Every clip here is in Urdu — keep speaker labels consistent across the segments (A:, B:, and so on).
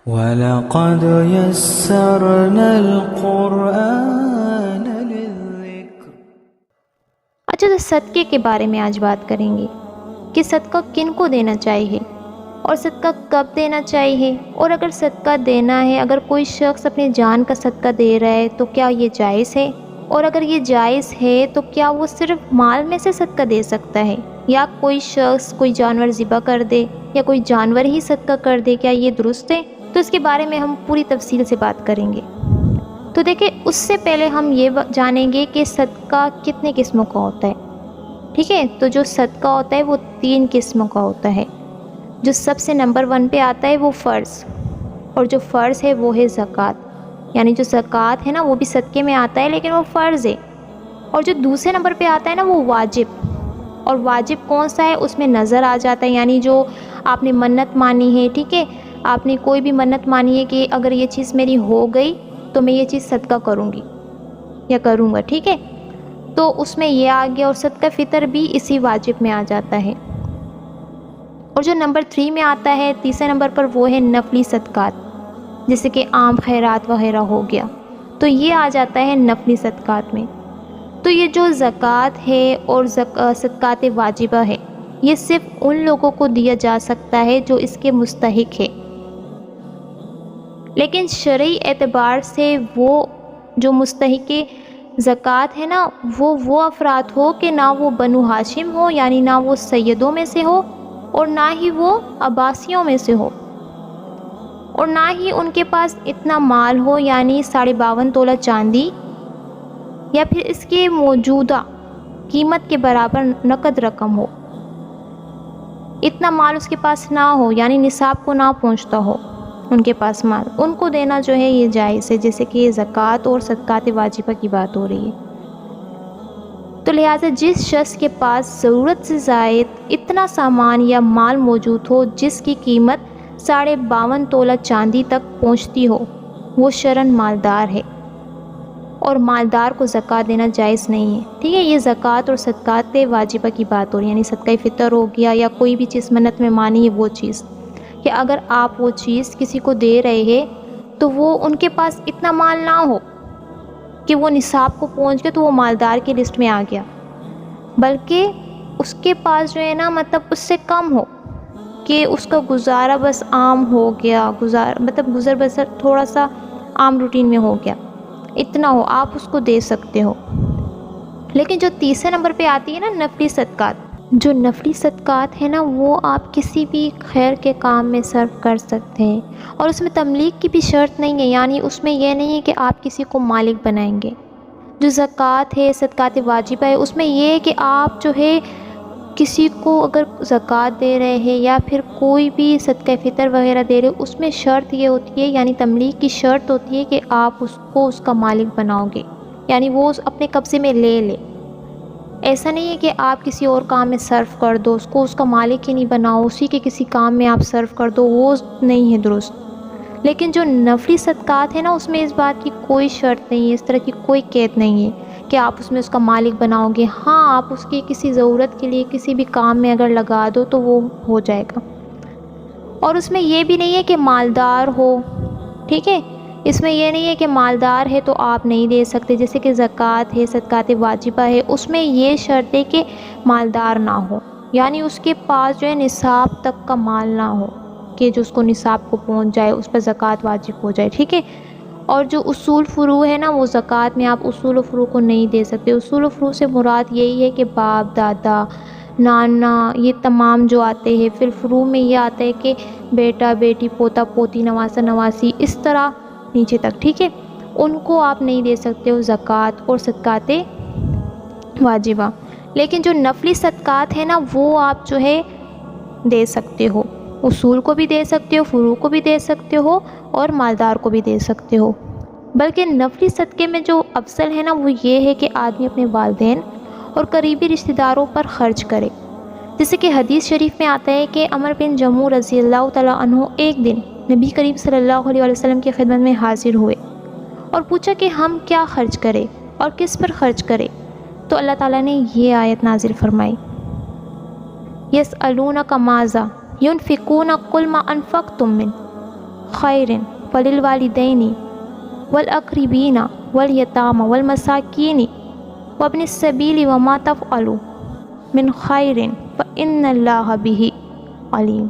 A: وَلَقَدْ يَسَّرْنَا الْقُرْآنَ لِلذِّكْرِ۔
B: اچھا، تو صدقے کے بارے میں آج بات کریں گے کہ صدقہ کن کو دینا چاہیے اور صدقہ کب دینا چاہیے، اور اگر صدقہ دینا ہے، اگر کوئی شخص اپنی جان کا صدقہ دے رہا ہے تو کیا یہ جائز ہے، اور اگر یہ جائز ہے تو کیا وہ صرف مال میں سے صدقہ دے سکتا ہے، یا کوئی شخص کوئی جانور ذبح کر دے یا کوئی جانور ہی صدقہ کر دے، کیا یہ درست ہے؟ تو اس کے بارے میں ہم پوری تفصیل سے بات کریں گے۔ تو دیکھیں، اس سے پہلے ہم یہ جانیں گے کہ صدقہ کتنے قسموں کا ہوتا ہے۔ ٹھیک ہے، تو جو صدقہ ہوتا ہے وہ 3 قسموں کا ہوتا ہے۔ جو سب سے نمبر 1 پہ آتا ہے وہ فرض، اور جو فرض ہے وہ ہے زکوٰۃ، یعنی جو زکوٰۃ ہے نا وہ بھی صدقے میں آتا ہے لیکن وہ فرض ہے۔ اور جو دوسرے نمبر پہ آتا ہے نا وہ واجب، اور واجب کون سا ہے؟ اس میں نظر آ جاتا ہے، یعنی جو آپ نے منت مانی ہے، ٹھیک ہے، آپ نے کوئی بھی منت مانی ہے کہ اگر یہ چیز میری ہو گئی تو میں یہ چیز صدقہ کروں گی یا کروں گا، ٹھیک ہے، تو اس میں یہ آ گیا، اور صدقہ فطر بھی اسی واجب میں آ جاتا ہے۔ اور جو نمبر 3 میں آتا ہے، تیسرے نمبر پر، وہ ہے نفلی صدقات، جیسے کہ عام خیرات وغیرہ ہو گیا، تو یہ آ جاتا ہے نفلی صدقات میں۔ تو یہ جو زکوٰۃ ہے اور صدقات واجبہ ہے، یہ صرف ان لوگوں کو دیا جا سکتا ہے جو اس کے مستحق ہے، لیکن شرعی اعتبار سے وہ جو مستحق زکوٰۃ ہے نا وہ افراد ہو کہ نہ وہ بنو ہاشم ہو، یعنی نہ وہ سیدوں میں سے ہو، اور نہ ہی وہ عباسیوں میں سے ہو، اور نہ ہی ان کے پاس اتنا مال ہو، یعنی 52.5 تولہ چاندی یا پھر اس کے موجودہ قیمت کے برابر نقد رقم ہو، اتنا مال اس کے پاس نہ ہو، یعنی نصاب کو نہ پہنچتا ہو ان کے پاس مال، ان کو دینا جو ہے یہ جائز ہے، جیسے کہ زکوٰۃ اور صدقات واجبہ کی بات ہو رہی ہے۔ تو لہٰذا جس شخص کے پاس ضرورت سے زائد اتنا سامان یا مال موجود ہو جس کی قیمت 52.5 تولہ چاندی تک پہنچتی ہو، وہ شرعاً مالدار ہے، اور مالدار کو زکوٰۃ دینا جائز نہیں ہے، ٹھیک ہے۔ یہ زکوٰۃ اور صدقات واجبہ کی بات ہو رہی ہے، یعنی صدقہ فطر ہو گیا یا کوئی بھی چیز منت میں مانی ہے وہ چیز، کہ اگر آپ وہ چیز کسی کو دے رہے ہیں تو وہ ان کے پاس اتنا مال نہ ہو کہ وہ نصاب کو پہنچ گیا تو وہ مالدار کی لسٹ میں آ گیا، بلکہ اس کے پاس جو ہے نا مطلب اس سے کم ہو کہ اس کا گزارا بس عام ہو گیا، گزر بسر تھوڑا سا عام روٹین میں ہو گیا، اتنا ہو، آپ اس کو دے سکتے ہو۔ لیکن جو تیسرے نمبر پہ آتی ہے نا نفلی صدقات، جو نفلی صدقات ہے نا وہ آپ کسی بھی خیر کے کام میں صرف کر سکتے ہیں، اور اس میں تملیک کی بھی شرط نہیں ہے، یعنی اس میں یہ نہیں ہے کہ آپ کسی کو مالک بنائیں گے۔ جو زکوٰۃ ہے، صدقات واجبہ ہے، اس میں یہ ہے کہ آپ جو ہے کسی کو اگر زکوٰۃ دے رہے ہیں یا پھر کوئی بھی صدقہ فطر وغیرہ دے رہے، اس میں شرط یہ ہوتی ہے، یعنی تملیک کی شرط ہوتی ہے کہ آپ اس کو اس کا مالک بناؤ گے، یعنی وہ اپنے قبضے میں لے لے۔ ایسا نہیں ہے کہ آپ کسی اور کام میں صرف کر دو، اس کو اس کا مالک ہی نہیں بناؤ، اسی کے کسی کام میں آپ صرف کر دو، وہ نہیں ہے درست۔ لیکن جو نفلی صدقات ہے نا اس میں اس بات کی کوئی شرط نہیں ہے، اس طرح کی کوئی قید نہیں ہے کہ آپ اس میں اس کا مالک بناؤ گے۔ ہاں، آپ اس کی کسی ضرورت کے لیے کسی بھی کام میں اگر لگا دو تو وہ ہو جائے گا، اور اس میں یہ بھی نہیں ہے کہ مالدار ہو، ٹھیک ہے، اس میں یہ نہیں ہے کہ مالدار ہے تو آپ نہیں دے سکتے، جیسے کہ زکوٰۃ ہے، صدقات واجبہ ہے، اس میں یہ شرط ہے کہ مالدار نہ ہو، یعنی اس کے پاس جو ہے نصاب تک کا مال نہ ہو کہ جو اس کو نصاب کو پہنچ جائے، اس پر زکوٰۃ واجب ہو جائے، ٹھیک ہے۔ اور جو اصول فروع ہے نا وہ زکوٰۃ میں آپ اصول و فروع کو نہیں دے سکتے۔ اصول و فروع سے مراد یہی ہے کہ باپ، دادا، نانا، یہ تمام جو آتے ہیں، پھر فروع میں یہ آتا ہے کہ بیٹا، بیٹی، پوتا، پوتی، نواسا، نواسی، اس طرح نیچے تک، ٹھیک ہے، ان کو آپ نہیں دے سکتے ہو زکوٰۃ اور صدقات واجبہ۔ لیکن جو نفلی صدقات ہے نا وہ آپ جو ہے دے سکتے ہو، اصول کو بھی دے سکتے ہو، فروع کو بھی دے سکتے ہو، اور مالدار کو بھی دے سکتے ہو۔ بلکہ نفلی صدقے میں جو افضل ہے نا وہ یہ ہے کہ آدمی اپنے والدین اور قریبی رشتہ داروں پر خرچ کرے، جیسے کہ حدیث شریف میں آتا ہے کہ عمر بن جموح رضی اللہ تعالیٰ عنہ ایک دن نبی کریم صلی اللہ علیہ وسلم کی خدمت میں حاضر ہوئے اور پوچھا کہ ہم کیا خرچ کریں اور کس پر خرچ کریں، تو اللہ تعالیٰ نے یہ آیت نازل فرمائی، یسألونک ماذا ينفقون قل ما انفقتم من خیر فللوالدین والاقربین والیتامى والمساکین وابن السبیل وما تفعلوا من خیر فإن اللہ بہ علیم۔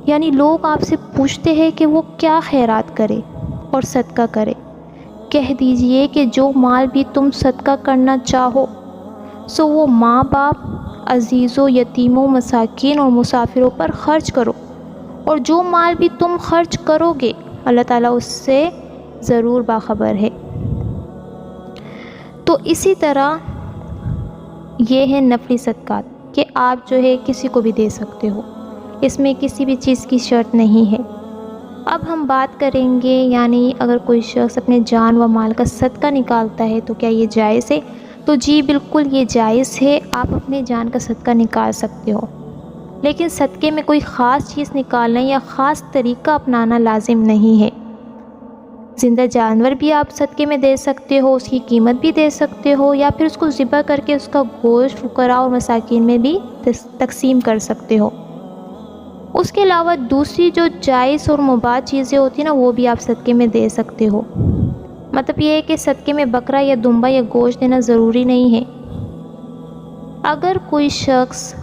B: یعنی لوگ آپ سے پوچھتے ہیں کہ وہ کیا خیرات کرے اور صدقہ کرے، کہہ دیجئے کہ جو مال بھی تم صدقہ کرنا چاہو سو وہ ماں باپ، عزیزوں، یتیموں، مساکین اور مسافروں پر خرچ کرو، اور جو مال بھی تم خرچ کرو گے اللہ تعالیٰ اس سے ضرور باخبر ہے۔ تو اسی طرح یہ ہے نفلی صدقات کہ آپ جو ہے کسی کو بھی دے سکتے ہو، اس میں کسی بھی چیز کی شرط نہیں ہے۔ اب ہم بات کریں گے یعنی اگر کوئی شخص اپنے جان و مال کا صدقہ نکالتا ہے تو کیا یہ جائز ہے؟ تو جی بالکل یہ جائز ہے، آپ اپنے جان کا صدقہ نکال سکتے ہو، لیکن صدقے میں کوئی خاص چیز نکالنا یا خاص طریقہ اپنانا لازم نہیں ہے۔ زندہ جانور بھی آپ صدقے میں دے سکتے ہو، اس کی قیمت بھی دے سکتے ہو، یا پھر اس کو ذبح کر کے اس کا گوشت فقراء اور مساکین میں بھی تقسیم کر سکتے ہو۔ اس کے علاوہ دوسری جو جائز اور مباح چیزیں ہوتی ہیں نا وہ بھی آپ صدقے میں دے سکتے ہو۔ مطلب یہ ہے کہ صدقے میں بکرا یا دمبا یا گوشت دینا ضروری نہیں ہے۔ اگر کوئی شخص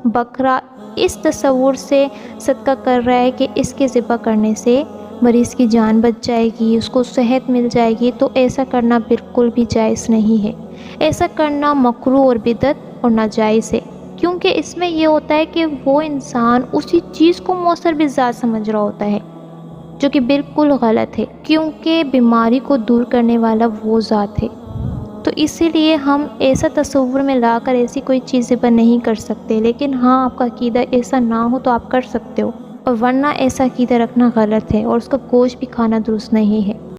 B: بکرا اس تصور سے صدقہ کر رہا ہے کہ اس کے ذبح کرنے سے مریض کی جان بچ جائے گی، اس کو صحت مل جائے گی، تو ایسا کرنا بالکل بھی جائز نہیں ہے۔ ایسا کرنا مکروہ اور بدعت اور ناجائز ہے، کیونکہ اس میں یہ ہوتا ہے کہ وہ انسان اسی چیز کو مؤثر بالذات سمجھ رہا ہوتا ہے، جو کہ بالکل غلط ہے، کیونکہ بیماری کو دور کرنے والا وہ ذات ہے۔ تو اسی لیے ہم ایسا تصور میں لا کر ایسی کوئی چیز ذبح نہیں کر سکتے، لیکن ہاں آپ کا عقیدہ ایسا نہ ہو تو آپ کر سکتے ہو، اور ورنہ ایسا عقیدہ رکھنا غلط ہے اور اس کا گوشت بھی کھانا درست نہیں ہے۔